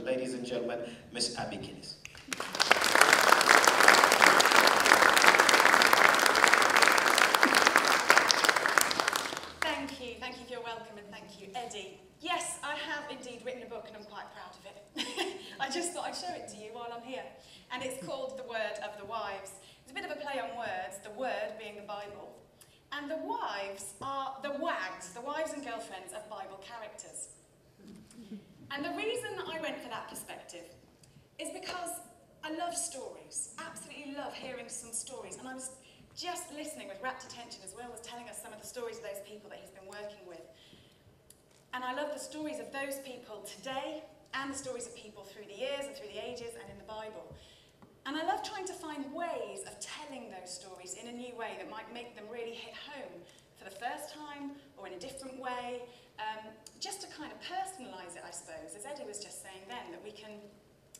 Ladies and gentlemen, Miss Abby Guinness. Thank you for your welcome, and thank you, Eddie. Yes, I have indeed written a book and I'm quite proud of it. I just thought I'd show it to you while I'm here. And it's called The Word of the Wives. It's a bit of a play on words, the word being the Bible. And the wives are the wags, the wives and girlfriends of Bible characters. And the reason I went for that perspective is because I love stories, absolutely love hearing some stories. And I was just listening with rapt attention as well as telling us some of the stories of those people that he's been working with. And I love the stories of those people today and the stories of people through the years and through the ages and in the Bible. And I love trying to find ways of telling those stories in a new way that might make them really hit home for the first time or in a different way, just to kind of personalise it, I suppose, as Eddie was just saying then, that we can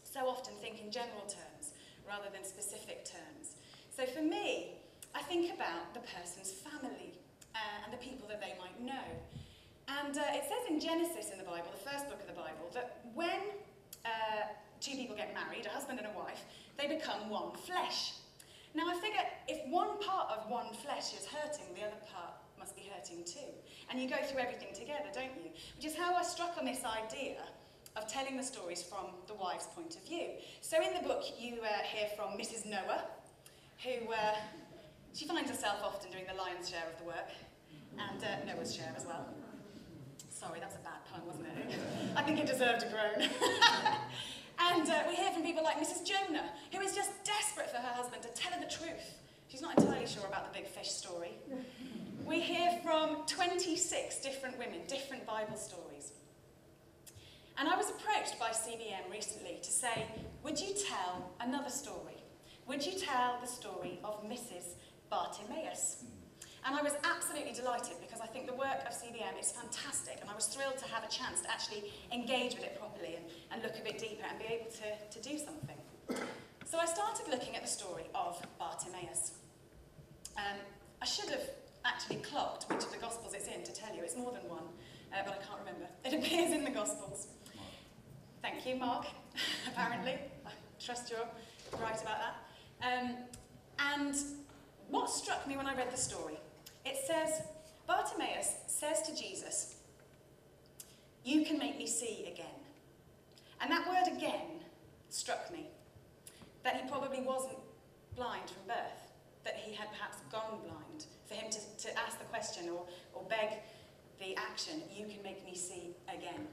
so often think in general terms rather than specific terms. So for me, I think about the person's family and the people that they might know. And it says in Genesis in the Bible, the first book of the Bible, that when two people get married, a husband and a wife, they become one flesh. Now I figure if one part of one flesh is hurting, the other part must be hurting too. And you go through everything together, don't you? Which is how I struck on this idea of telling the stories from the wife's point of view. So in the book you hear from Mrs Noah, who she finds herself often doing the lion's share of the work, and Noah's share as well. Sorry, that's a bad pun, wasn't it? I think it deserved a groan. And we hear from people like Mrs Jonah, who is just desperate for her husband to tell her the truth. She's not entirely sure about the big fish story. We hear from 26 different women, different Bible stories. And I was approached by CBM recently to say, would you tell another story? Would you tell the story of Mrs Bartimaeus? And I was absolutely delighted because I think the work of CBM is fantastic, and I was thrilled to have a chance to actually engage with it properly and look a bit deeper and be able to do something. So I started looking at the story of Bartimaeus. I should have actually clocked which of the Gospels it's in to tell you. It's more than one, but I can't remember. It appears in the Gospels. Thank you, Mark, apparently. I trust you're right about that. And what struck me when I read the story, it says, Bartimaeus says to Jesus, "You can make me see again." And that word "again" struck me, that he probably wasn't blind from birth, that he had perhaps gone blind, for him to ask the question or beg the action, "You can make me see again."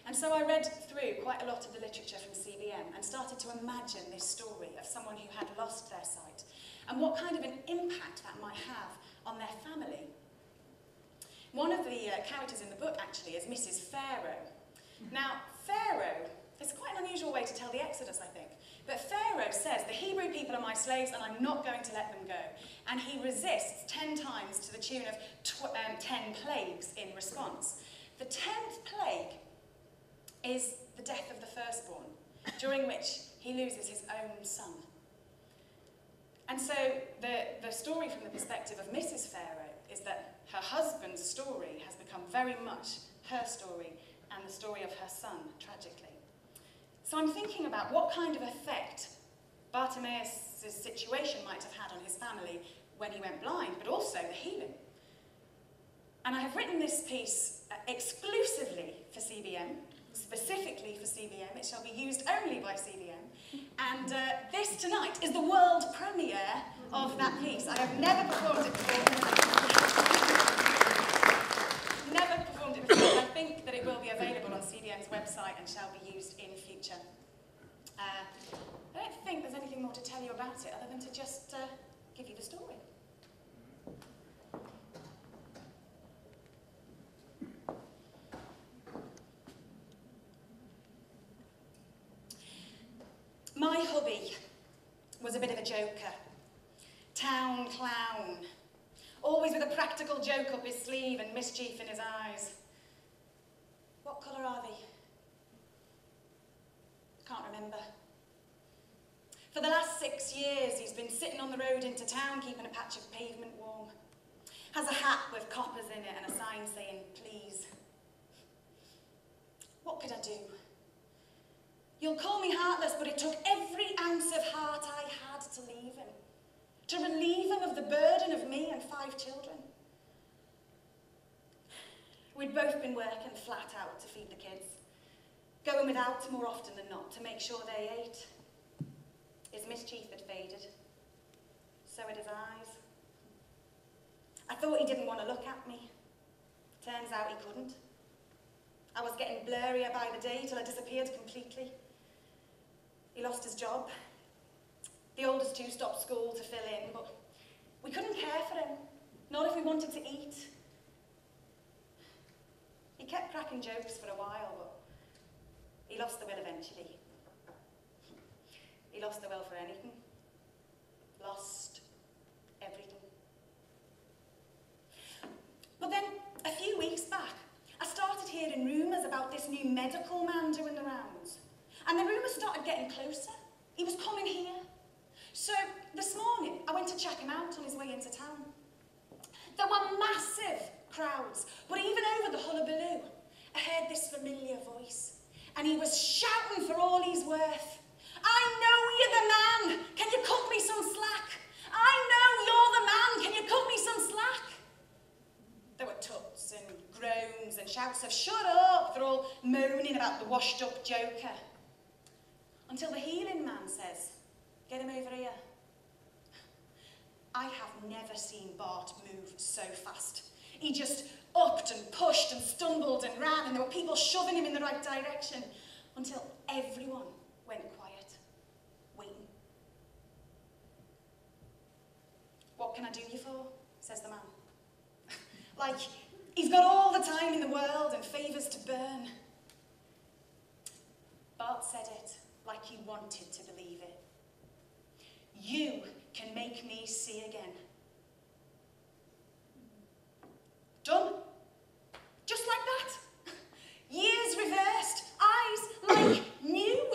And so I read through quite a lot of the literature from CBM and started to imagine this story of someone who had lost their sight and what kind of an impact that might have on their family. One of the characters in the book actually is Mrs Pharaoh. Now, Pharaoh is quite an unusual way to tell the Exodus, I think. But Pharaoh says, "The Hebrew people are my slaves and I'm not going to let them go." And he resists 10 times to the tune of 10 plagues in response. The 10th plague is the death of the firstborn, during which he loses his own son. And so the story from the perspective of Mrs Pharaoh is that her husband's story has become very much her story and the story of her son, tragically. So I'm thinking about what kind of effect Bartimaeus' situation might have had on his family when he went blind, but also the healing. And I have written this piece exclusively for CBM, specifically for CBM. It shall be used only by CBM. And this tonight is the world premiere of that piece. I have never performed it before. Never performed it before, and I think that it will be available on CBM's website and shall be used in future. I don't think there's anything more to tell you about it other than to just give you the story. My hubby was a bit of a joker, town clown, always with a practical joke up his sleeve and mischief in his eyes. What colour are they? Can't remember. For the last 6 years he's been sitting on the road into town keeping a patch of pavement warm. Has a hat with coppers in it and a sign saying, "Please." What could I do? You'll call me heartless, but it took every ounce of heart I had to leave him, to relieve him of the burden of me and 5 children. We'd both been working flat out to feed the kids, going without more often than not to make sure they ate. His mischief had faded, so had his eyes. I thought he didn't want to look at me. Turns out he couldn't. I was getting blurrier by the day till I disappeared completely. He lost his job. The oldest 2 stopped school to fill in, but we couldn't care for him, not if we wanted to eat. He kept cracking jokes for a while, but he lost the will eventually. He lost the will for anything. Lost everything. But then, a few weeks back, I started hearing rumours about this new medical man doing the rounds. And the rumours started getting closer. He was coming here. So, this morning, I went to check him out on his way into town. There were massive crowds, but even over the hullabaloo, I heard this familiar voice. And he was shouting for all he's worth. I know you're the man! Can you cut me some slack? I know you're the man! Can you cut me some slack? There were tuts and groans and shouts of, shut up! They're all moaning about the washed-up joker. Until the healing man says, get him over here. I have never seen Bart move so fast. He just upped and pushed and stumbled and ran, and there were people shoving him in the right direction, until everyone went quiet, waiting. What can I do you for? Says the man. Like, he's got all the time in the world and favours to burn. Bart said it like he wanted to believe it. You can make me see again. Done. Just like that. Years reversed, eyes like new.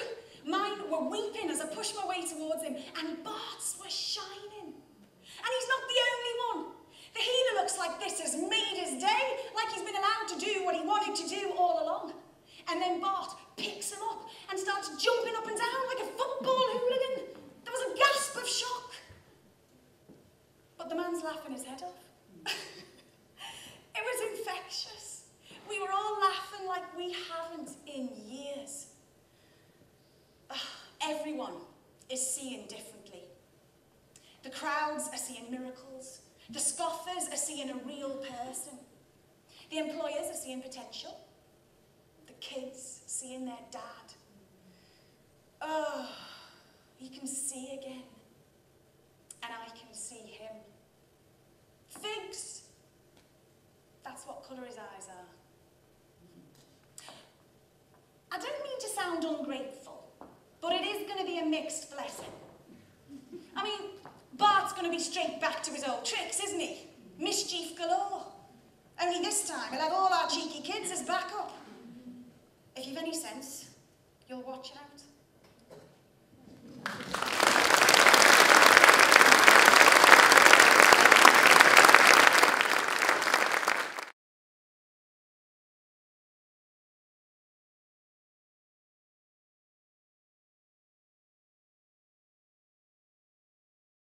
Mine were weeping as I pushed my way towards him, and Bart's were shining. And he's not the only one. The healer looks like this has made his day, like he's been allowed to do what he wanted to do all along. And then Bart picks him up and starts jumping up and down like a football hooligan. There was a gasp of shock. But the man's laughing his head off. It was infectious. We were all laughing like we haven't in years. Everyone is seeing differently. The crowds are seeing miracles. The scoffers are seeing a real person. The employers are seeing potential. The kids seeing their dad. Oh, he can see again. And I can see him. Figs. That's what colour his eyes are. I don't mean to sound ungrateful, but it is going to be a mixed blessing. I mean, Bart's going to be straight back to his old tricks, isn't he? Mischief galore. Only this time, he'll have all our cheeky kids as backup. If you've any sense, you'll watch it out.